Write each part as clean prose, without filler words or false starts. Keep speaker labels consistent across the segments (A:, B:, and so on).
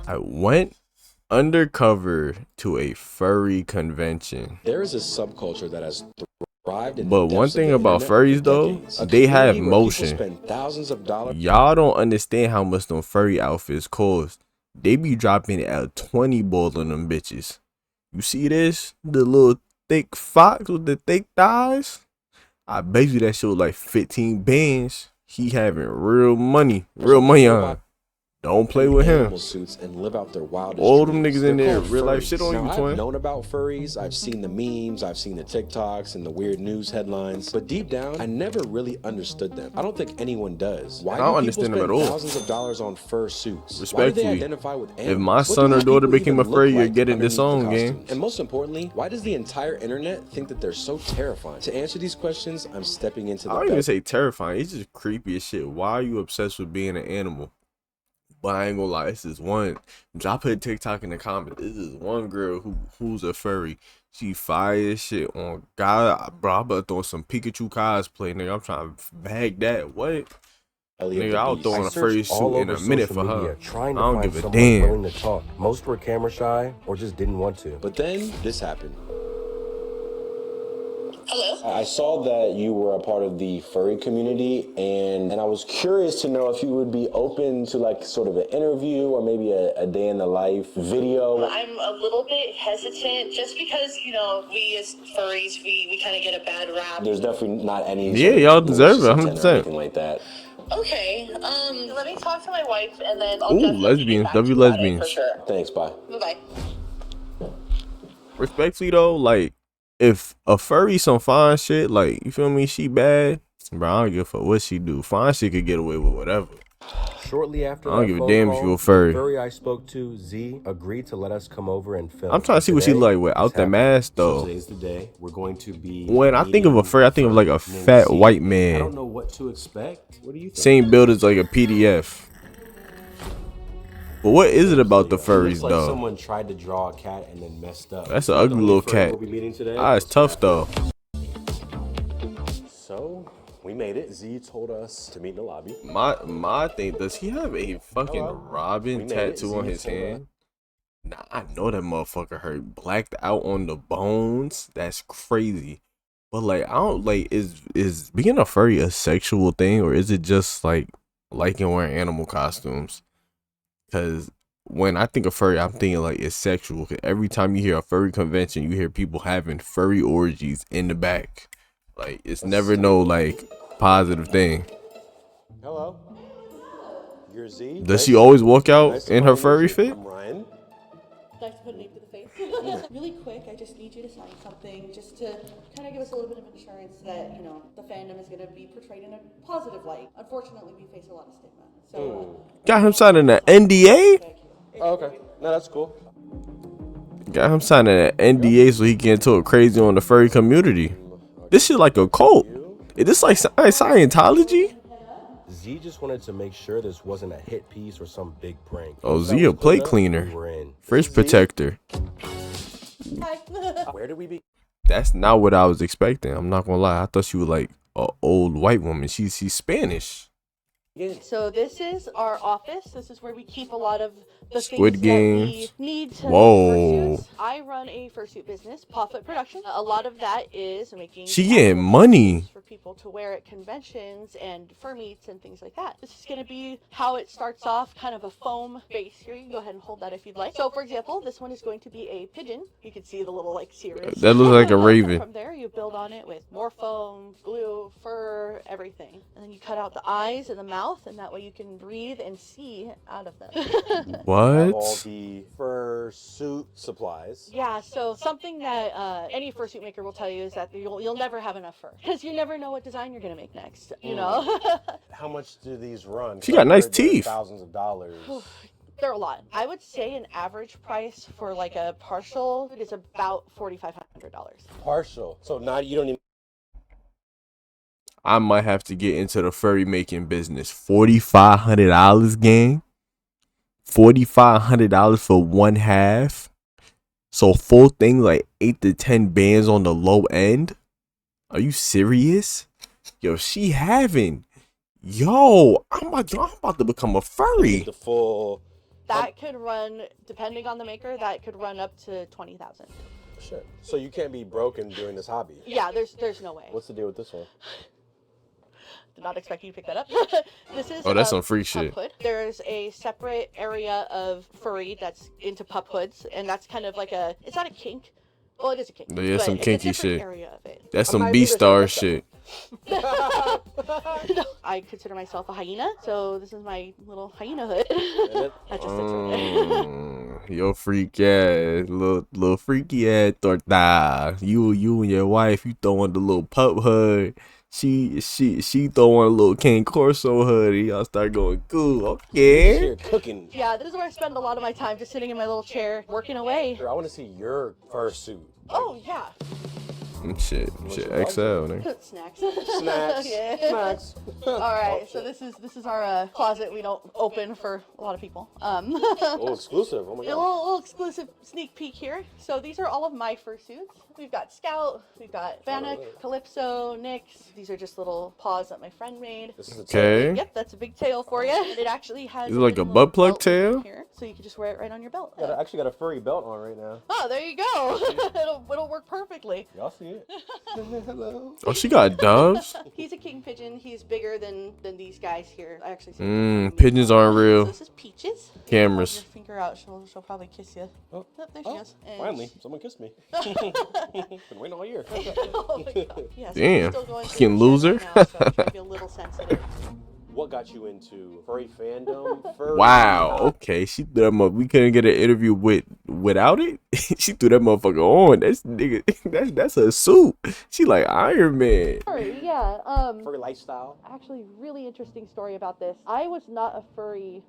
A: I went undercover to a furry convention.
B: There is a subculture that has thrived in
A: But
B: the
A: one
B: depths of
A: thing
B: the
A: about
B: internet for
A: furries though,
B: decades. A
A: they have
B: community where people
A: motion.
B: spend thousands of dollars.
A: Y'all don't understand how much them furry outfits cost. They be dropping a 20 ball on them bitches. You see this? The little thick fox with the thick thighs? I bet you that shit was like 15 bands. He having real money on. Don't play with him.
B: Suits and live out their wildest
A: All them
B: dreams.
A: niggas in
B: They're
A: there,
B: called
A: real life
B: furries.
A: shit on you,
B: Now,
A: twin.
B: I've known about furries. I've seen the memes. I've seen the TikToks and the weird news headlines. But deep down, I never really understood them. I don't think anyone does. Why
A: I don't
B: do
A: understand
B: people
A: them
B: spend
A: at all.
B: thousands of dollars on fur suits?
A: Respectfully,
B: why do they identify with animals?
A: if my
B: What
A: son
B: do
A: or
B: these
A: daughter
B: people
A: became a
B: even
A: furry,
B: look
A: you're
B: like
A: getting this
B: underneath the
A: own game.
B: costumes? And most importantly, why does the entire internet think that they're so terrifying? To answer these questions, I'm stepping into the
A: I don't even say terrifying. It's just creepy as shit. Why are you obsessed with being an animal? But I ain't gonna lie, this is one. I put TikTok in the comments. This is one girl who's a furry. She fire as shit on God, bro. I better throw some Pikachu cosplay, nigga. I'm trying to bag that. What? Nigga, I'll throw on a furry suit in a minute for her. I don't give a damn.
C: Willing to talk. Most were camera shy or just didn't want to.
B: But then this happened.
D: Hello?
B: I saw that you were a part of the furry community, and I was curious to know if you would be open to like sort of an interview or maybe a day in the life video.
D: I'm a little bit hesitant just because, you know, we as furries, we kind of get a bad rap.
B: There's definitely not any
A: Yeah, y'all deserve it, 100%.
B: or anything like that.
D: Okay, let me talk to my wife and then I'll
A: Ooh,
D: definitely
A: lesbians,
D: get back to
A: W
D: you about it,
A: lesbians.
D: for sure.
B: Thanks, bye.
D: Bye-bye.
A: Respectfully though, like if a furry some fine shit, like you feel me, she bad, bro. I don't give a fuck what she do. Fine shit could get away with whatever.
C: Shortly after
A: I don't
C: that
A: give a
C: phone
A: damn
C: call,
A: if you a furry.
C: the furry I spoke to, Z, agreed to let us come over and film.
A: I'm trying to see what she
C: Today,
A: look like without
C: it's
A: the
C: happening.
A: mask
C: So
A: though.
C: today's the day. We're going to be.
A: When I think of a furry, I think of like a
C: named
A: fat
C: Z.
A: white
C: I don't
A: man.
C: know what to expect. What do you think?
A: Same build as like a PDF. But what is it about the
C: It
A: furries
C: looks like
A: though?
C: someone tried to draw a cat and then messed up.
A: That's an
C: Not the
A: ugly
C: only
A: little
C: furry
A: cat.
C: we'll be meeting today.
A: Ah, it's tough though.
C: So we made it. Z told us to meet in the lobby.
A: My thing, does he have a fucking
C: Hello.
A: Robin
C: We made it.
A: tattoo on
C: Z
A: his
C: told us.
A: hand? Nah, I know that motherfucker hurt. Blacked out on the bones. That's crazy. But like, I don't like. Is being a furry a sexual thing, or is it just like liking wearing animal costumes? Because when I think of furry, I'm thinking like it's sexual. 'Cause every time you hear a furry convention, you hear people having furry orgies in the back. Like it's never no like positive thing.
C: Hello. You're Z.
A: Does she always walk out
C: Nice to
A: in her
C: finally
A: furry
C: meet you.
A: fit?
C: I'm Ryan.
E: Nice to put a name to the face. Really quick, I just need you to sign something just to kind of give us a little bit of insurance that, you know, the fandom is going to be portrayed in a positive light. Unfortunately, we face a lot of stigma. So,
A: Got him signing an NDA?
E: thank you.
C: Oh, okay. No, that's cool.
A: Got him signing an NDA so he can talk crazy on the furry community. This shit like a cult. Is this like Scientology?
C: Z just wanted to make sure this wasn't a hit piece or some big prank.
A: Oh,
C: Once
A: Z
C: that
A: a
C: was
A: plate
C: cleared up,
A: cleaner.
C: we were in.
A: Fridge protector.
E: Hi.
C: Where did we be?
A: That's not what I was expecting. I'm not gonna lie. I thought she was like an old white woman. She's Spanish.
E: So this is our office. This is where we keep a lot of the
A: Squid
E: things
A: Games.
E: that we need to
A: Whoa.
E: make fursuits. I run a fursuit business, Pawfoot Production. A lot of that is making
A: She getting
E: actual
A: money.
E: fursuits for people to wear at conventions and fur meets and things like that. This is going to be how it starts off, kind of a foam base here. You can go ahead and hold that if you'd like. So for example, this one is going to be a pigeon. You can see the little like cirrus.
A: That looks like a raven.
E: From there, you build on it with more foam, glue, fur, everything. And then you cut out the eyes and the mouth, and that way you can breathe and see out of them.
C: All
A: What?
C: the fur suit supplies.
E: Yeah, so something that any fursuit maker will tell you is that you'll never have enough fur, because you never know what design you're gonna make next. You know,
C: How much do these run?
A: She got nice
C: I've heard they're
A: teeth.
C: Thousands of dollars.
E: they're a lot. I would say an average price for like a partial is about $4,500.
C: Partial. So now you don't even.
A: I might have to get into the furry making business. $4,500, gang. $4,500 for one half. So full thing like 8 to 10 bands on the low end. Are you serious? Yo, Yo, I'm about to become a furry.
C: The full
E: That could run, depending on the maker, that could run up to 20,000.
C: Shit. So you can't be broken doing this hobby.
E: Yeah, there's no way.
C: What's the deal with this one?
E: Did not expect you to pick that up. This is
A: Oh, that's some freak shit.
E: pup hood. There's a separate area of furry that's into pup hoods, and that's kind of like it's not a kink. Well, it is a kink.
A: Yeah,
E: but
A: some
E: it's
A: kinky
E: a different
A: shit.
E: area of it.
A: That's
C: I'm
A: some
C: not
A: B
C: even
A: star
C: gonna say
A: shit.
E: I consider myself a hyena, so this is my little hyena hood. That just sits right there.
A: Yo freak ass, little freaky ass torta. You and your wife, you throwing the little pup hood. She throwing a little King Corso hoodie. Y'all start going cool. Okay.
C: You're cooking.
E: Yeah, this is where I spend a lot of my time, just sitting in my little chair, working away.
C: I want to see your fursuit.
E: Oh, yeah.
A: Shit, XL. Nigga.
E: Snacks.
C: Snacks.
E: Yeah.
C: Snacks.
E: All right, so this is our closet we don't open for a lot of people.
C: Oh, exclusive. Oh my
E: A
C: god.
E: little exclusive sneak peek here. So these are all of my fursuits. We've got Scout, we've got Bannock, Calypso, Nyx. These are just little paws that my friend made.
C: This is a
A: Okay.
E: Yep, that's a big tail for you. And it actually has
A: Is it like a
E: little
A: butt plug
E: belt
A: tail?
E: here, so you can just wear it right on your belt.
C: I actually got a furry belt on right now.
E: Oh, there you go. it'll work perfectly.
C: Y'all see it? Hello.
A: Oh, she got doves.
E: He's a king pigeon. He's bigger than these guys here. I actually
A: Pigeons aren't
E: So
A: real.
E: this is Peaches.
A: Cameras.
E: Hold your finger out. She'll probably kiss you.
C: Oh.
E: Yep, there she is. And
C: Finally, someone kissed me. Been waiting all year.
E: Oh my god. Yeah, so
A: Damn,
E: she's still going through
A: fucking
E: the
A: loser.
E: shed right now, so I'm trying to be a little sensitive.
C: What got you into furry fandom? Furry?
A: Wow. Okay, she threw that up. We couldn't get an interview without it. She threw that motherfucker on. That's nigga. That's a suit. She like Iron Man.
E: Furry, yeah.
C: Furry lifestyle.
E: Actually, really interesting story about this. I was not a furry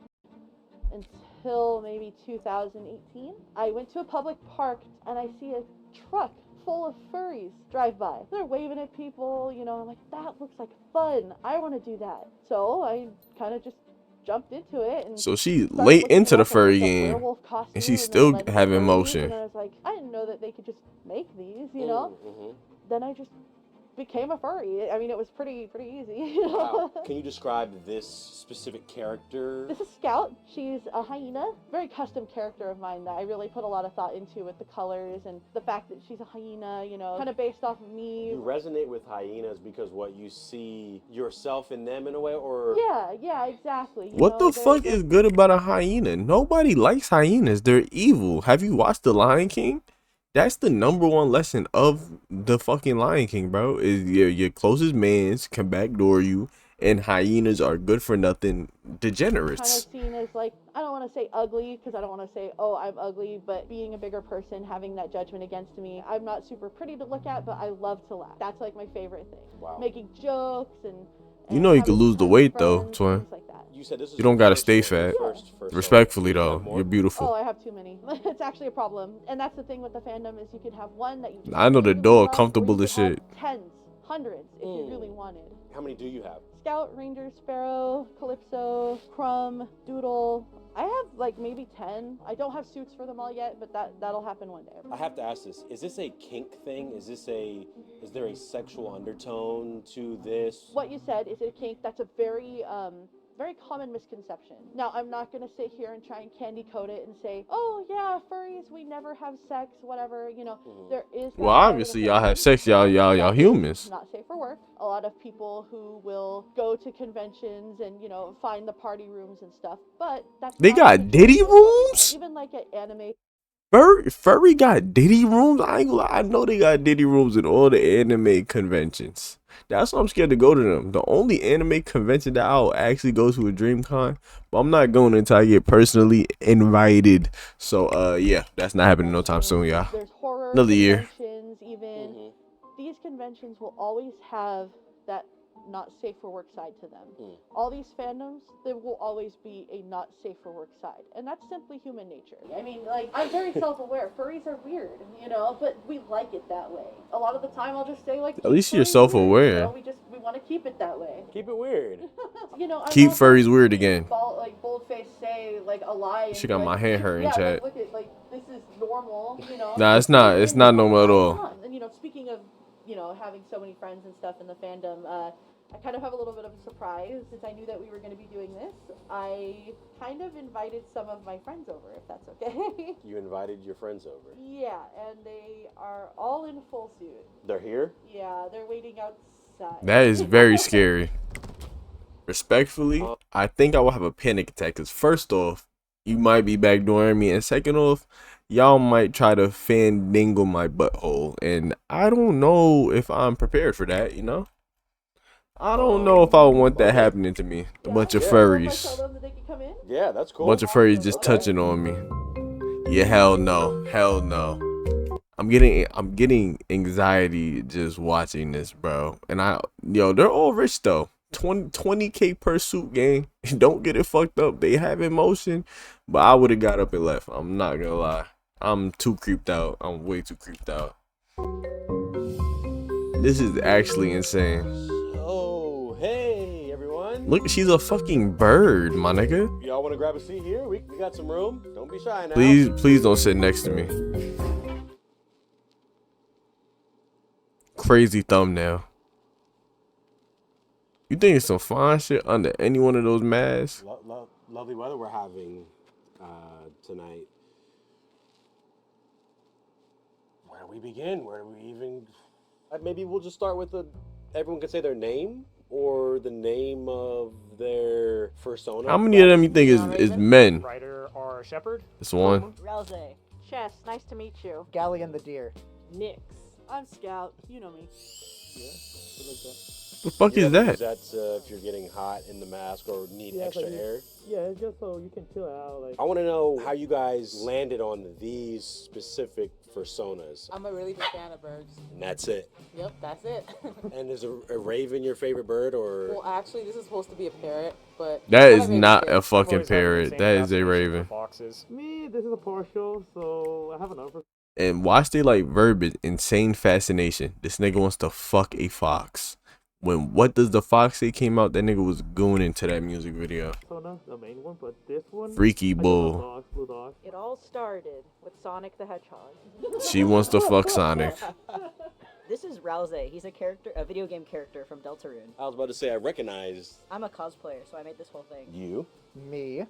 E: until maybe 2018. I went to a public park and I see a truck full of furries drive by. They're waving at people, you know. I'm like, that looks like fun. I want to do that. So I kind of just jumped into it. And
A: So she
E: started
A: late
E: looking
A: into
E: it
A: the
E: up, and
A: furry
E: it was a
A: game,
E: werewolf costume,
A: and she's
E: then
A: still
E: led to
A: having
E: furries,
A: motion.
E: And I was like, I didn't know that they could just make these, you know.
C: Mm-hmm.
E: Then I just became a furry. I mean, it was pretty easy. You know?
C: Wow. Can you describe this specific character?
E: This is Scout. She's a hyena. Very custom character of mine that I really put a lot of thought into with the colors and the fact that she's a hyena, you know, kind of based off of me.
C: You resonate with hyenas because what you see yourself in them in a way, or
E: Yeah, exactly. You
A: What
E: know,
A: the fuck is good about a hyena? Nobody likes hyenas. They're evil. Have you watched The Lion King? That's the number one lesson of the fucking Lion King, bro. Is your closest mans can backdoor you, and hyenas are good for nothing degenerates.
E: kind of seen as like, I don't want to say ugly because I don't want to say, oh, I'm ugly, but being a bigger person, having that judgment against me. I'm not super pretty to look at, but I love to laugh. That's like my favorite thing.
C: Wow.
E: Making jokes and
A: You know you
E: having
A: could lose the
E: having
A: weight though,
E: friends,
A: twin.
E: things like that.
C: you said this is
A: You don't
C: your
A: gotta
C: first
A: stay
C: one,
A: fat.
C: first
A: Respectfully
C: one. You
A: though,
C: have more?
A: you're beautiful.
E: Oh, I have too many. It's actually a problem. And that's the thing with the fandom is you can have one that you just
A: I know the
E: really
A: dog
E: love, or
A: comfortable
E: you
A: as
E: could have
A: shit.
E: Tens, hundreds if you really wanted.
C: How many do you have?
E: Scout, Ranger, Sparrow, Calypso, Crumb, Doodle. I have like maybe 10. I don't have suits for them all yet, but that'll happen one day.
C: I have to ask this. Is this a kink thing? Is there a sexual undertone to this?
E: What you said is a kink. That's a very common misconception. Now, I'm not going to sit here and try and candy coat it and say, oh yeah, furries, we never have sex, whatever, you know. There is that
A: Well,
E: part of
A: obviously
E: the
A: y'all have
E: fandom
A: sex, y'all
E: that is
A: humans.
E: not safe for work. A lot of people who will go to conventions and, you know, find the party rooms and stuff, but that's
A: They
E: not
A: got
E: the
A: ditty
E: majority of
A: rooms?
E: Even like at anime.
A: Furry got ditty rooms? I ain't gonna lie, I know they got ditty rooms in all the anime conventions. That's why I'm scared to go to them. The only anime convention that I'll actually go to a DreamCon, but I'm not going until I get personally invited. So yeah, that's not happening no time soon, y'all.
E: There's horror
A: Another year.
E: conventions, even. These conventions will always have that not safe for work side to them. All these fandoms, there will always be a not safe for work side, and that's simply human nature. I mean, like, I'm very self-aware. Furries are weird, you know, but we like it that way. A lot of the time, I'll just say like,
A: At least you're
E: "Furries
A: self-aware."
E: weird," you know, we want to keep it that way.
C: Keep it weird.
E: You know, I'm
A: Keep
E: not
A: furries
E: gonna
A: weird again.
E: bold-faced say like a lie.
A: She
E: and
A: got
E: be
A: my
E: like,
A: hand hurt in
E: yeah,
A: chat.
E: Like, look at like this is normal, you know.
A: Nah, it's not. It's not normal at all.
E: And you know, speaking of, you know, having so many friends and stuff in the fandom, I kind of have a little bit of a surprise. Since I knew that we were going to be doing this, I kind of invited some of my friends over, if that's okay.
C: You invited your friends over.
E: Yeah, and they are all in full suit.
C: They're here?
E: Yeah, they're waiting outside.
A: That is very scary. Respectfully, I think I will have a panic attack. Because first off, you might be backdooring me. And second off, y'all might try to fandangle my butthole. And I don't know if I'm prepared for that, you know? I don't know if I want that happening to me. A bunch of
E: If I
A: furries.
E: tell them that they can come in?
C: Yeah, that's cool.
A: A bunch of furries just touching on me. Yeah, hell no. Hell no. I'm getting anxiety just watching this, bro. And they're all rich though. 20K per suit, gang. Don't get it fucked up. They have emotion, but I would have got up and left. I'm not gonna lie. I'm too creeped out. I'm way too creeped out. This is actually insane.
C: Oh, hey, everyone.
A: Look, she's a fucking bird, my nigga.
C: Y'all want to grab a seat here? We got some room. Don't be shy now.
A: Please don't sit next to me. Crazy thumbnail. You think it's some fine shit under any one of those masks?
C: Lovely weather we're having tonight. Where do we begin? Where do we even... Maybe we'll just start with everyone can say their name or the name of their persona.
A: How many of them you think is men?
F: Rider or Shepherd?
A: This one.
G: Relze.
E: Chess, nice to meet you.
G: Galleon the deer.
H: Nix.
E: I'm Scout. You know me.
C: Yeah, something like that.
A: The fuck is that?
C: That's if you're getting hot in the mask or need extra air.
F: Yeah, it's just so you can chill out. Like,
C: I want to know how you guys landed on these specific personas.
H: I'm a really big fan of birds.
C: And that's it.
H: Yep, that's it.
C: And is a raven your favorite bird or?
H: Well, actually, this is supposed to be a parrot, but
A: That
H: it's
A: is
H: kinda
A: not
H: made
A: a fucking parrot. That is a raven.
F: foxes. Me, this is a partial, so I have an upper.
A: And watch they like verbiage, insane fascination. This nigga wants to fuck a fox. When What Does the Fox Say came out, that nigga was gooning to that music video.
F: Persona, the main one, but this one.
A: Freaky
F: I just
A: bull.
F: love dogs, blue dogs.
E: It all started with Sonic the Hedgehog.
A: She wants to fuck Sonic.
G: This is Relze. He's a video game character from Deltarune.
C: I was about to say I recognized
G: I'm a cosplayer, so I made this whole thing.
C: you.
G: Me.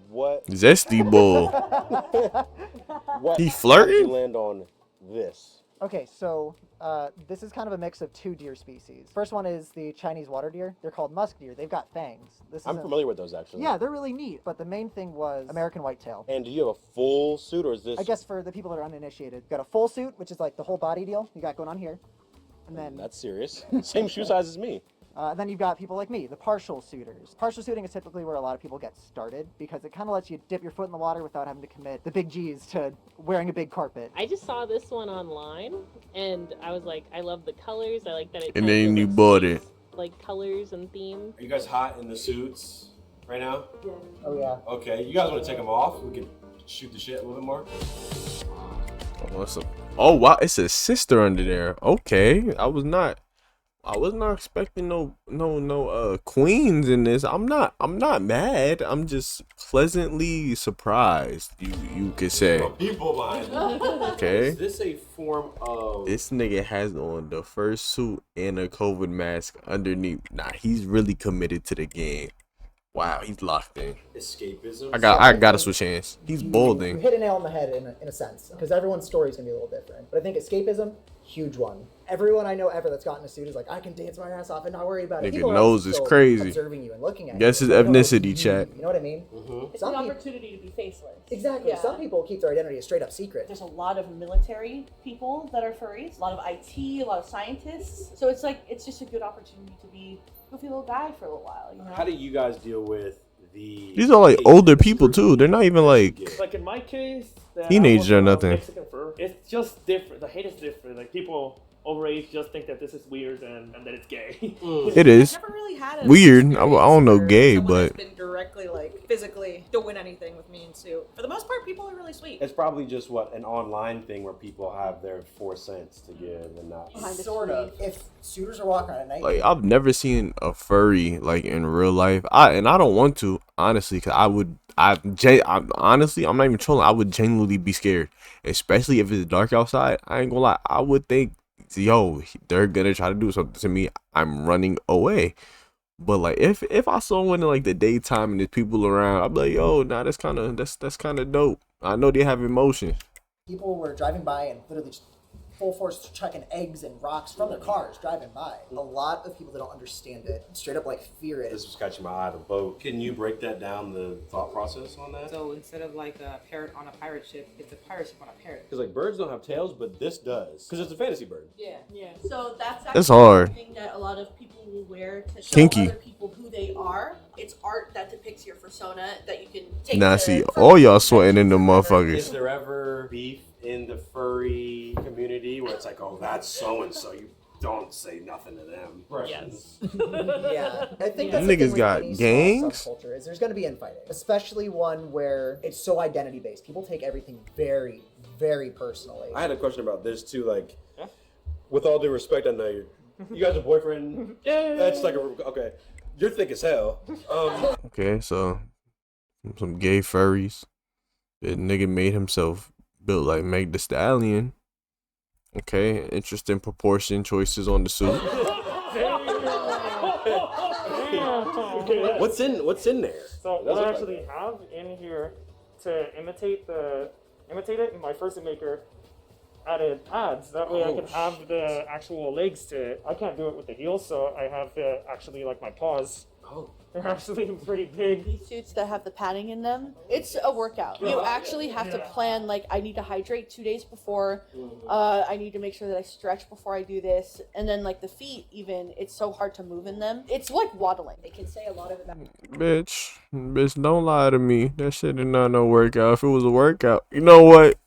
C: What?
A: Zesty bull.
C: What?
A: He
C: How
A: flirting?
C: did you land on this?
I: Okay, so this is kind of a mix of two deer species. First one is the Chinese water deer. They're called musk deer. They've got fangs.
C: I'm familiar with those actually.
I: Yeah, they're really neat. But the main thing was American whitetail.
C: And do you have a full suit or is this?
I: I guess for the people that are uninitiated, you got a full suit, which is like the whole body deal you got going on here, and then
C: That's serious. Same shoe size as me.
I: then you've got people like me, the partial suiters. Partial suiting is typically where a lot of people get started because it kind of lets you dip your foot in the water without having to commit the big G's to wearing a big carpet.
H: I just saw this one online, and I was like, I love the colors. I like that it.
A: And
H: kinda
A: then you
H: looks
A: bought
H: nice,
A: it.
H: Like colors and theme.
C: Are you guys hot in the suits right now?
I: Oh yeah.
C: Okay, you guys want to take them off? We can shoot the shit a little bit more.
A: Oh wow, it's a sister under there. Okay, I was not expecting no queens in this. I'm not mad. I'm just pleasantly surprised. You could say.
C: People mind.
A: Okay.
C: Is this a form of?
A: This nigga has on the first suit and a COVID mask underneath. Nah, he's really committed to the game. Wow, he's locked in.
C: Escapism.
A: I gotta switch hands. He's
I: You
A: balding.
I: hit a nail on the head in a sense, because everyone's story is gonna be a little different. But I think escapism, huge one. Everyone I know ever that's gotten a suit is like, I can dance my ass off and not worry about it.
A: Nigga
I: People are
A: nose is
I: still
A: crazy.
I: observing you and looking at
A: Guess
I: you.
A: his
I: They don't know
A: ethnicity,
I: it's
A: chat.
I: You know what I mean?
E: It's
I: Some
E: an
I: peop-
E: opportunity to be faceless.
I: Exactly.
E: Yeah.
I: Some people keep their identity a straight up secret.
E: There's a lot of military people that are furries, a lot of IT, a lot of scientists. So it's just a good opportunity to be a goofy little guy for a little while, you know?
C: How do you guys deal with the?
A: These are like older people too. They're not even like
F: Like in my case, that
A: teenagers
F: I
A: or
F: was,
A: nothing.
F: Mexican fur. It's just different. The hate is different. Like people overage just think that this is weird and that it's gay.
A: it is.
J: I've never really had a
A: Weird. I
J: experience
A: don't know
J: where
A: gay,
J: someone
A: but
J: has been directly like physically doing anything with me in suit. For the most part, people are really sweet.
C: It's probably just an online thing where people have their 4 cents to give and not.
I: Sort of. If suitors are walking at night,
A: like I've never seen a furry like in real life. I don't want to honestly, cause honestly I'm not even trolling. I would genuinely be scared, especially if it's dark outside. I ain't gonna lie. I would think yo, they're gonna try to do something to me, I'm running away. But like if I saw one in like the daytime and there's people around, I'd be like, yo, nah, that's kind of dope. I know they have emotions.
I: People were driving by and literally just full force chucking eggs and rocks from their cars driving by. A lot of people that don't understand it straight up like fear it.
C: This was catching my eye, the boat. Can you break that down, the thought process on that?
J: So instead of like a parrot on a pirate ship, it's a pirate ship on a parrot.
C: Because like birds don't have tails, but this does. Because it's a fantasy bird.
E: Yeah.
H: Yeah.
E: So that's
A: That's
E: actually
A: hard.
E: something that a lot of people will wear to show
A: Kinky.
E: other people who they are. It's art that depicts your persona that you can take.
A: Nah,
E: to
A: see,
E: furry
A: all y'all sweating in the motherfuckers.
C: Is there ever beef in the furry community where it's like, oh, that's so and so, you don't say nothing to them?
H: Yes.
I: Yeah, I think that's
A: Niggas
I: the thing with
A: got
I: any small
A: gangs?
I: subculture is there's going to be infighting, especially one where it's so identity based. People take everything very, very personally.
C: I had a question about this too. Like, with all due respect, I know you guys are boyfriend. That's like okay. You're thick as hell.
A: Okay, so some gay furries. The nigga made himself built like Meg the Stallion. Okay, interesting proportion choices on the suit.
C: What's in there?
F: So what I actually have in here to imitate it, my Fursuit Maker added pads. That way I can have the actual legs to it. I can't do it with the heels, so I have actually like my paws.
C: Oh.
F: They're actually pretty big.
E: These suits that have the padding in them, it's a workout. You actually have to plan, like, I need to hydrate 2 days before. I need to make sure that I stretch before I do this. And then, like, the feet, even, it's so hard to move in them. It's like waddling.
G: They can say a lot of about
A: Bitch, don't lie to me. That shit is not no workout. If it was a workout, you know what?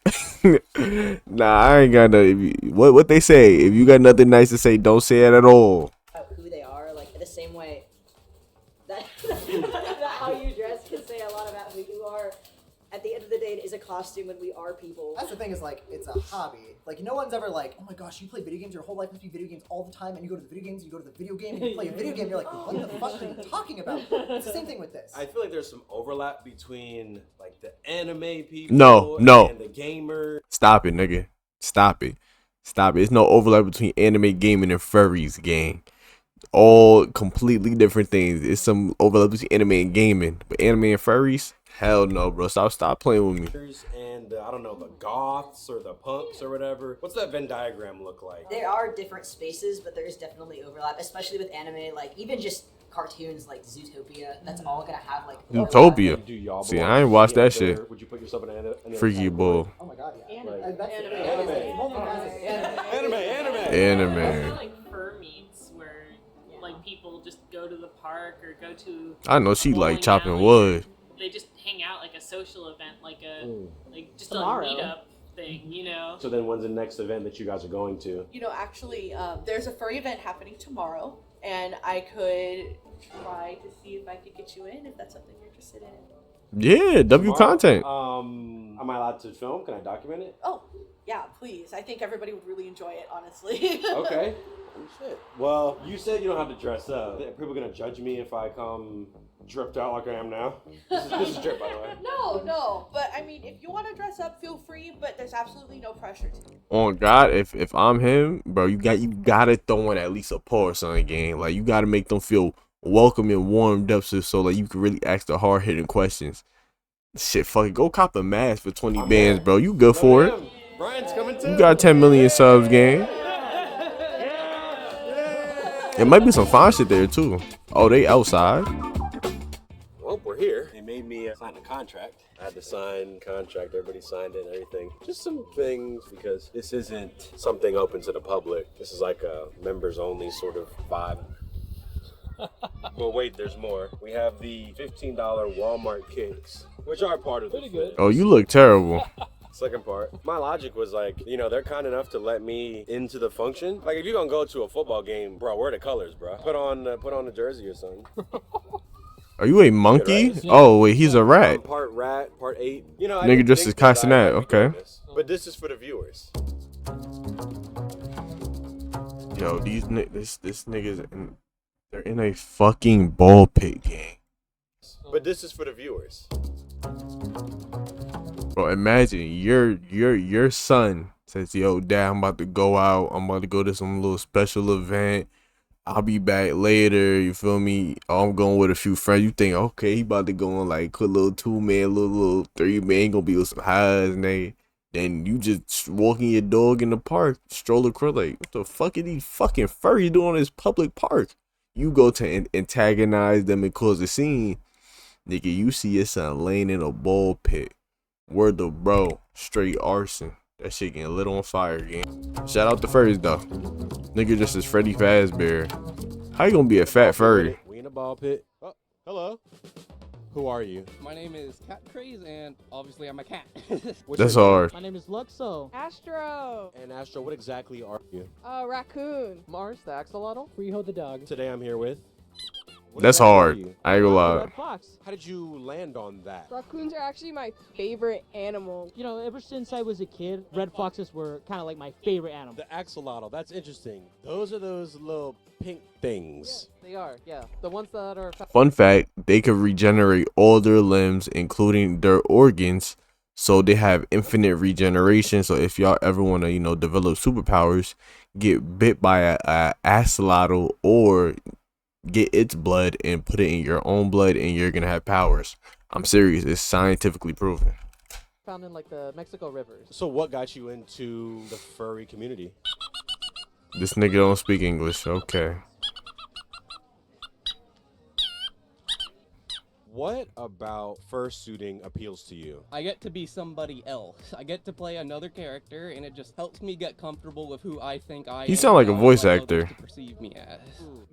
A: Nah, I ain't got no. What they say? If you got nothing nice to say, don't say it at all.
G: who they are, like in the same way that how you dress can say a lot about who you are. At the end of the day, it is a costume and we are people.
I: That's the thing is like, it's a hobby. Like, no one's ever like, oh my gosh, you play video games, your whole life must be video games all the time, and you go to the video games, you go to the video game, and you play a video game, you're like, what the fuck are you talking about? It's the same thing with this.
C: I feel like there's some overlap between like the anime people
A: No.
C: and the gamer.
A: Stop it, nigga. Stop it. It's no overlap between anime gaming and furries, gang. All completely different things. It's some overlap between anime and gaming, but anime and furries, hell no, bro. Stop playing with me.
C: And I don't know, the goths or the punks or whatever. What's that Venn diagram look like?
G: There are different spaces, but there's definitely overlap, especially with anime. Like even just cartoons like Zootopia, that's all gonna have like
A: Zootopia.
C: Do y'all
A: See,
C: belong
A: I ain't
C: to
A: watched
C: any
A: that
C: other-
A: shit.
C: Would you put yourself in any
A: Freaky bull.
I: Oh my god, yeah.
A: Anime.
H: Like fur meets where like people just go to the park or go to.
A: I know she like
H: bowling
A: chopping
H: alley.
A: wood.
H: They just hang out like a social event, like just
G: Tomorrow.
H: a meetup thing, you know.
C: So then when's the next event that you guys are going to?
E: You know, actually, there's a furry event happening tomorrow, and I could try to see if I could get you in if that's something you're interested in.
A: Yeah, W
C: Tomorrow?
A: content.
C: Am I allowed to film? Can I document it?
E: Oh, yeah, please. I think everybody would really enjoy it, honestly.
C: Okay. Oh, shit. Well, you said you don't have to dress up. Are people gonna judge me if I come dripped out like I am now? This is drip, by the way.
E: No. But, I mean, if you want to dress up, feel free, but there's absolutely no pressure to.
A: On God, if I'm him, bro, you gotta throw in at least a pause on the game. Like you gotta make them feel welcome and warmed up, so like you can really ask the hard hitting questions. Shit, fuck it, go cop a mask for 20 bands, bro. You good for it?
C: Brian's coming too.
A: You got 10 million subs, gang. There might be some fine shit there too. Oh, they outside.
C: Well, we're here. They made me sign a contract. I had to sign contract. Everybody signed it and everything. Just some things because this isn't something open to the public. This is like a members only sort of vibe. Well, wait, there's more. We have the $15 Walmart kicks, which are part of the fit.
A: Oh, you look terrible.
C: Second part, my logic was like, you know, they're kind enough to let me into the function. Like, if you're gonna go to a football game, bro, wear the colors, bro. Put on the jersey or something.
A: Are you a monkey?
C: Right?
A: Oh wait, he's a
C: I'm
A: rat.
C: part rat, part ape. You know, I
A: Nigga
C: didn't
A: just
C: think
A: as Castanet,
C: that I'd be doing
A: okay.
C: this. But this is for the viewers.
A: Yo, this nigga's they're in a fucking ball pit gang.
C: But this is for the viewers.
A: Bro, imagine your son's Says, yo, dad, I'm about to go out. I'm about to go to some little special event. I'll be back later. You feel me? Oh, I'm going with a few friends. You think, okay, he about to go on like a little 2-man, little 3-man, gonna be with some highs, nigga. Then you just walking your dog in the park, stroll across like, what the fuck are these fucking furries doing in this public park? You go to antagonize them and cause a scene. Nigga, you see your son laying in a ball pit. Word to bro, straight arson. That shit getting lit on fire again. Shout out to furries though. Nigga just as Freddy Fazbear. How you gonna be a fat furry?
C: We in a ball pit. Oh, hello. Who are you?
K: My name is Cat Craze, and obviously I'm a cat.
A: That's hard.
L: My name is Luxo.
M: Astro.
C: And Astro, what exactly are you?
M: Raccoon.
L: Mars, the axolotl. Freeho the dog.
C: Today I'm here with.
A: That's hard. I ain't gonna lie.
L: Red fox.
C: How did you land on that?
M: Raccoons are actually my favorite animal.
L: You know, ever since I was a kid, red foxes were kind of like my favorite animal.
C: The axolotl, that's interesting. Those are those little pink things.
K: Yeah, they are, yeah. The ones that are...
A: Fun fact, they could regenerate all their limbs, including their organs. So they have infinite regeneration. So if y'all ever want to, you know, develop superpowers, get bit by a axolotl or get its blood and put it in your own blood and you're gonna have powers. I'm serious. It's scientifically proven.
K: Found in like the Mexico rivers.
C: So what got you into the furry community?
A: This nigga don't speak English. Okay.
C: What about fursuiting appeals to you?
K: I get to be somebody else. I get to play another character, and it just helps me get comfortable with who I think I am.
A: You sound like a voice
K: and what
A: actor.
K: others perceive me as.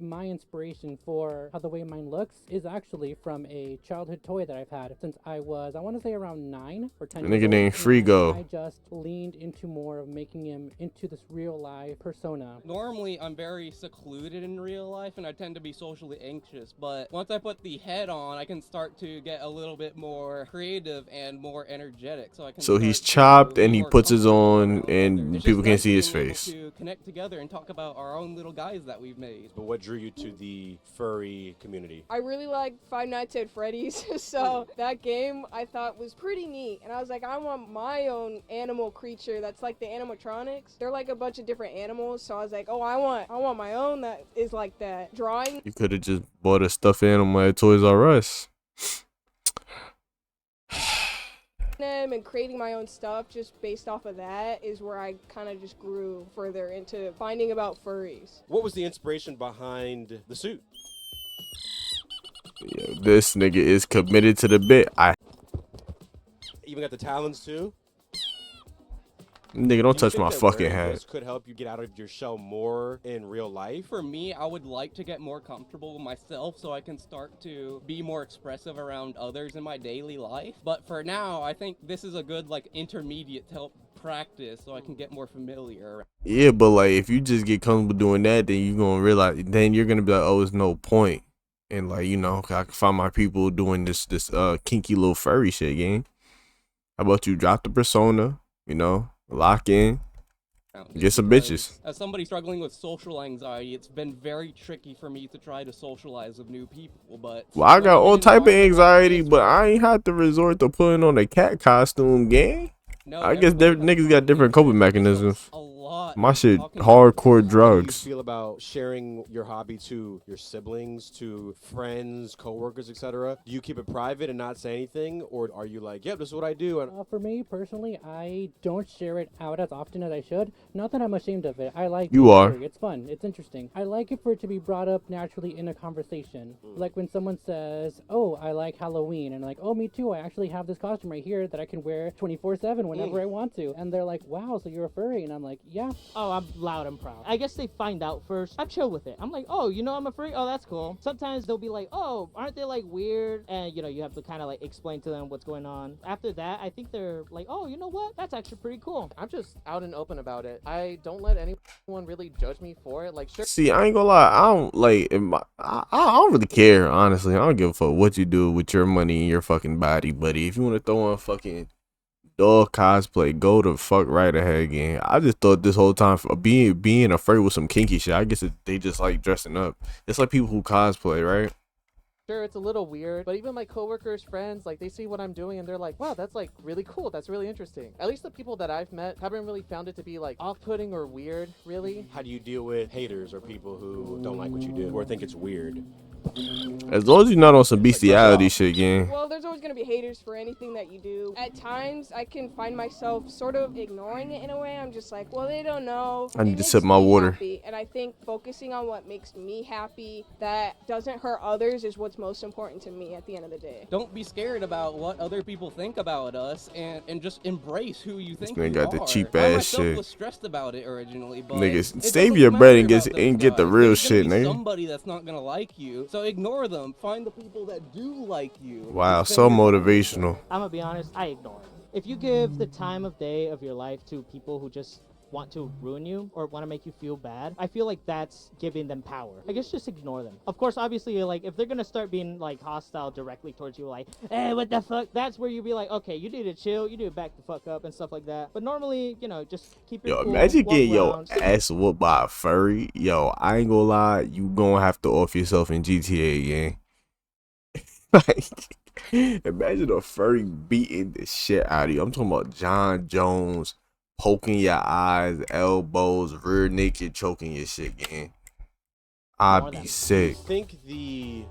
L: My inspiration for how the way mine looks is actually from a childhood toy that I've had since I was, I want to say around 9 or 10 years
A: Nigga
L: old,
A: named
L: and
A: Frigo.
L: I just leaned into more of making him into this real life persona.
K: Normally, I'm very secluded in real life, and I tend to be socially anxious, but once I put the head on, I can start to get a little bit more creative and more energetic.
A: So he's chopped and he puts his on and people can't see his face.
K: To connect together and talk about our own little guys that we've made.
C: But what drew you to the furry community?
M: I really like Five Nights at Freddy's, so that game I thought was pretty neat. And I was like, I want my own animal creature that's like the animatronics. They're like a bunch of different animals, so I was like, oh, I want my own that is like that. Drawing
A: You could have just bought a stuffed animal at Toys R Us.
M: them and creating my own stuff just based off of that is where I kind of just grew further into finding about furries.
C: What was the inspiration behind the suit?
A: Yo, this nigga is committed to the bit.
C: Even got the talons too?
A: Nigga, don't
C: Do you
A: touch my
C: think that
A: fucking
C: wearing
A: hat.
C: this could help you get out of your shell more in real life?
K: For me, I would like to get more comfortable with myself so I can start to be more expressive around others in my daily life. But for now, I think this is a good like intermediate to help practice so I can get more familiar.
A: Yeah, but like if you just get comfortable doing that, then you're gonna realize, then you're gonna be like, oh, there's no point. And like, you know, I can find my people doing this kinky little furry shit, gang. How about you drop the persona, you know, lock in, get some bitches.
K: As somebody struggling with social anxiety, it's been very tricky for me to try to socialize with new people, but...
A: Well, I got all type of anxiety, but I ain't have to resort to putting on a cat costume, gang.
K: No,
A: I guess niggas got different coping mechanisms. My shit, hardcore drugs.
C: How do you feel about sharing your hobby to your siblings, to friends, coworkers, etc.? Do you keep it private and not say anything, or are you like, yep, this is what I do?
L: For me personally, I don't share it out as often as I should. Not that I'm ashamed of it. I like
A: You are.
L: It's fun. It's interesting. I like it for it to be brought up naturally in a conversation. Like when someone says, "Oh, I like Halloween," and I'm like, "Oh, me too. I actually have this costume right here that I can wear 24/7 whenever I want to." And they're like, "Wow, so you're a furry?" And I'm like, "Yeah."
N: Oh, I'm loud and proud. I guess they find out first. I'm chill with it. I'm like, oh, you know I'm a furry? Oh, that's cool. Sometimes they'll be like, oh, aren't they like weird? And you know, you have to kind of like explain to them what's going on. After that, I think they're like, oh, you know what? That's actually pretty cool.
K: I'm just out and open about it. I don't let anyone really judge me for it. Like, sure.
A: See, I ain't gonna lie. I don't like. I don't really care, honestly. I don't give a fuck what you do with your money and your fucking body, buddy. If you want to throw on fucking dog cosplay, go the fuck right ahead again. I just thought this whole time being a furry with some kinky shit. I guess they just like dressing up. It's like people who cosplay, right?
O: Sure, it's a little weird, but even my coworkers, friends, like they see what I'm doing and they're like, wow, that's like really cool. That's really interesting. At least the people that I've met haven't really found it to be like off-putting or weird, really.
C: How do you deal with haters or people who don't like what you do or think it's weird?
A: As long as you're not on some bestiality shit, gang.
M: Well, there's always going to be haters for anything that you do. At times, I can find myself sort of ignoring it in a way. I'm just like, well, they don't know.
A: I need
M: It
A: to
M: makes
A: sip my
M: me
A: water.
M: happy. And I think focusing on what makes me happy that doesn't hurt others is what's most important to me at the end of the day.
K: Don't be scared about what other people think about us, and just embrace who you think
A: man
K: you
A: got the
K: are.
A: cheap
K: I
A: ass
K: myself
A: shit.
K: was stressed about it originally, but
A: Niggas,
K: it
A: save
K: doesn't
A: your bread and
K: matter about
A: get the
K: those
A: real
K: guys.
A: shit,
K: There's gonna be
A: nigga.
K: somebody that's not gonna like you, so ignore them. Find the people that do like you.
A: Wow,
K: Spend
A: so
K: your time with them.
A: motivational.
N: I'm gonna be honest, I ignore it. If you give the time of day of your life to people who just want to ruin you or want to make you feel bad, I feel like that's giving them power. I guess just ignore them. Of course, obviously, like if they're gonna start being like hostile directly towards you, like, hey, what the fuck? That's where you be like, okay, you need to chill, you need to back the fuck up and stuff like that. But normally, you know, just keep your
A: Yo,
N: cool,
A: imagine
N: walk
A: getting your
N: around.
A: ass whooped by a furry. Yo, I ain't gonna lie, you gonna have to off yourself in GTA, gang. Like, imagine a furry beating the shit out of you. I'm talking about John Jones poking your eyes, elbows, rear naked, choking your shit, gang. I'd be
C: Do you
A: sick.
C: think the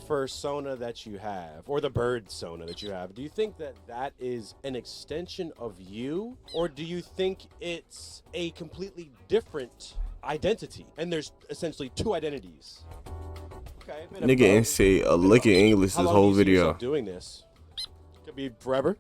C: fursona that you have, or the bird sona that you have, do you think that that is an extension of you, or do you think it's a completely different identity and there's essentially two identities? Okay, a bit of
A: Nigga
C: both.
A: ain't say a lick of English
C: How
A: this
C: long
A: whole
C: do you see
A: video.
C: yourself doing this? Could be forever.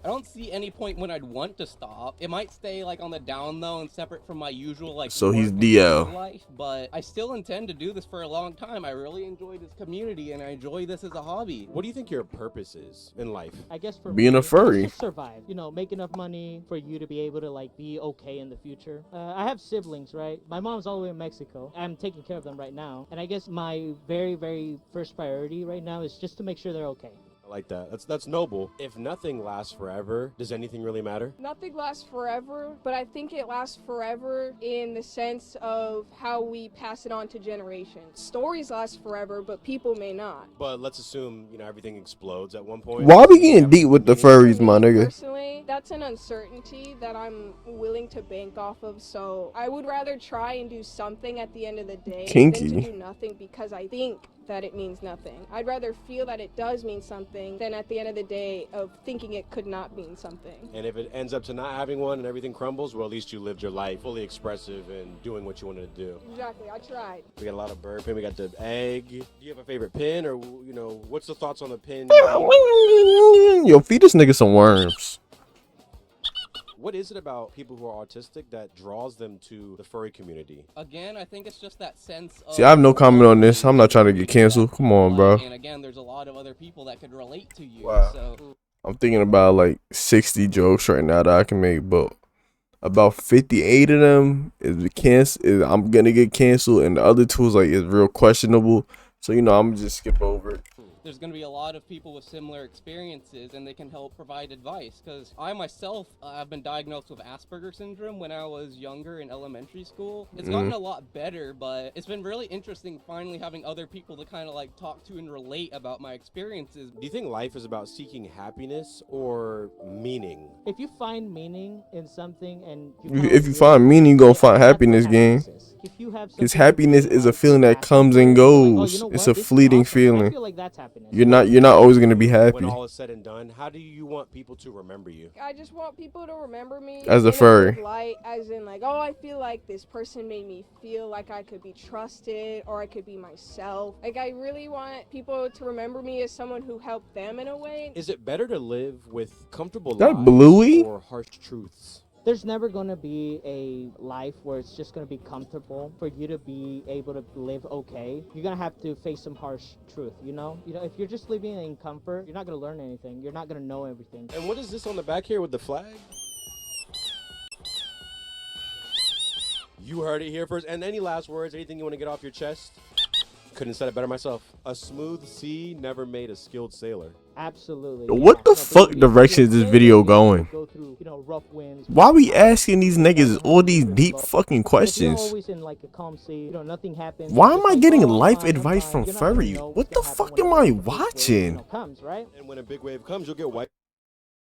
K: I don't see any point when I'd want to stop. It might stay like on the down low and separate from my usual like
A: So
K: work
A: he's
K: and
A: DL.
K: social life, but I still intend to do this for a long time. I really enjoy this community and I enjoy this as a hobby.
C: What do you think your purpose is in life?
N: I guess for
A: Being
N: me,
A: a furry.
N: just survive. You know, make enough money for you to be able to like be okay in the future. I have siblings, right? My mom's all the way in Mexico. I'm taking care of them right now, and I guess my very, very first priority right now is just to make sure they're okay.
C: I like that. That's noble. If nothing lasts forever, does anything really matter?
M: Nothing lasts forever, but I think it lasts forever in the sense of how we pass it on to generations. Stories last forever, but people may not.
C: But let's assume, everything explodes at one point.
A: Why we getting deep with the furries, my nigga?
M: Personally, that's an uncertainty that I'm willing to bank off of, so I would rather try and do something at the end of the day
A: Kinky.
M: than to do nothing because I think that it means nothing. I'd rather feel that it does mean something than at the end of the day of thinking it could not mean something.
C: And if it ends up to not having one and everything crumbles, well, at least you lived your life fully expressive and doing what you wanted to do.
M: Exactly, I tried.
C: We got a lot of bird pin. We got the egg. Do you have a favorite pin, or what's the thoughts on the pin?
A: Yo, feed this nigga some worms.
C: What is it about people who are autistic that draws them to the furry community?
K: Again, I think it's just that sense of...
A: See, I have no comment on this. I'm not trying to get canceled. Come on, bro.
K: And again, there's a lot of other people that could relate to you.
A: Wow.
K: So
A: I'm thinking about like 60 jokes right now that I can make, but about 58 of them is I'm gonna get canceled, and the other two is real questionable. So I'm gonna just skip over it.
K: there's going to be a lot of people with similar experiences, and they can help provide advice. Because I myself have been diagnosed with Asperger's syndrome when I was younger in elementary school. It's gotten a lot better, but it's been really interesting finally having other people to kind of like talk to and relate about my experiences.
C: Do you think life is about seeking happiness or meaning?
N: If you find meaning in something and
A: If you find meaning, you gonna find happiness, gang. Because happiness is a feeling that comes and goes. It's a fleeting feeling.
N: I feel like that's happiness.
A: You're not always gonna be happy.
C: When all is said and done, how do you want people to remember you?
M: I just want people to remember me
A: As a
M: in
A: furry.
M: good light, as in like, oh, I feel like this person made me feel like I could be trusted or I could be myself. Like, I really want people to remember me as someone who helped them in a way.
C: Is it better to live with comfortable
A: That
C: lies
A: Bluey?
C: or harsh truths?
N: There's never going to be a life where it's just going to be comfortable for you to be able to live okay. You're going to have to face some harsh truth, you know? If you're just living in comfort, you're not going to learn anything. You're not going to know everything.
C: And what is this on the back here with the flag? You heard it here first. And any last words, anything you want to get off your chest? Couldn't have said it better myself. A smooth sea never made a skilled sailor.
N: Absolutely.
A: What the fuck
N: believe me,
A: direction is this video going?
N: Go through, rough winds.
A: Why we asking these niggas all these deep fucking
N: If you're
A: questions?
N: always in like a calm sea, nothing happens.
A: Why
N: you're
A: am
N: just
A: I
N: like,
A: getting
N: "Oh, I'm
A: life
N: fine, I'm
A: advice
N: fine."
A: from
N: You're not gonna
A: Furry?
N: know
A: What the
N: what's gonna
A: fuck
N: happen
A: am
N: whenever
A: I
N: the big wave,
A: watching?
N: comes, right?
C: And when a big wave comes, you'll get wiped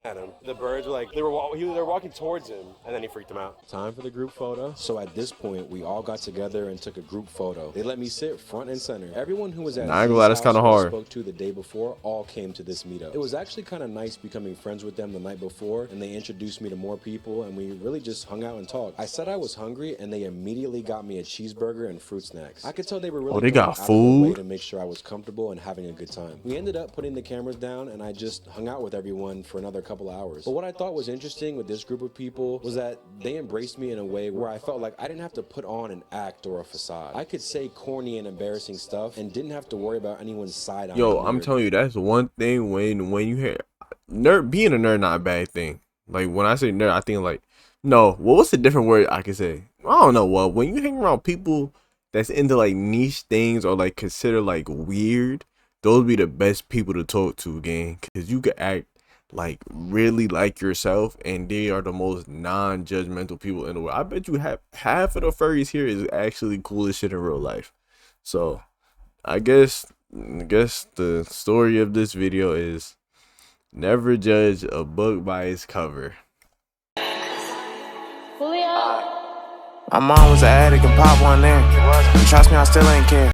C: at him. The birds were like, they were walking towards him, and then he freaked them out. Time for the group photo.
B: So at this point, we all got together and took a group photo. They let me sit front and center. Everyone who was at
A: Nah, I ain't gonna lie,
B: Z's
A: that's kinda
B: house who I
A: hard.
B: spoke to the day before all came to this meetup. It was actually kind of nice becoming friends with them the night before, and they introduced me to more people, and we really just hung out and talked. I said I was hungry, and they immediately got me a cheeseburger and fruit snacks. I could tell they were really
A: they
B: going
A: got
B: out of their way
A: food?
B: to make sure I was comfortable and having a good time. We ended up putting the cameras down, and I just hung out with everyone for another couple hours. But what I thought was interesting with this group of people was that they embraced me in a way where I felt like I didn't have to put on an act or a facade. I could say corny and embarrassing stuff and didn't have to worry about anyone's side eye.
A: Yo, I'm telling you, that's one thing when you hear being a nerd, not a bad thing. Like when I say nerd, I think like, no, what's the different word I can say? I don't know. Well, when you hang around people that's into like niche things or like consider like weird, those be the best people to talk to, gang, because you can act like really like yourself, and they are the most non-judgmental people in the world. I bet you half of the furries here is actually cool as shit in real life. So I guess the story of this video is never judge a book by its cover.
P: My mom was an addict and pop one in. And trust me, I still ain't care.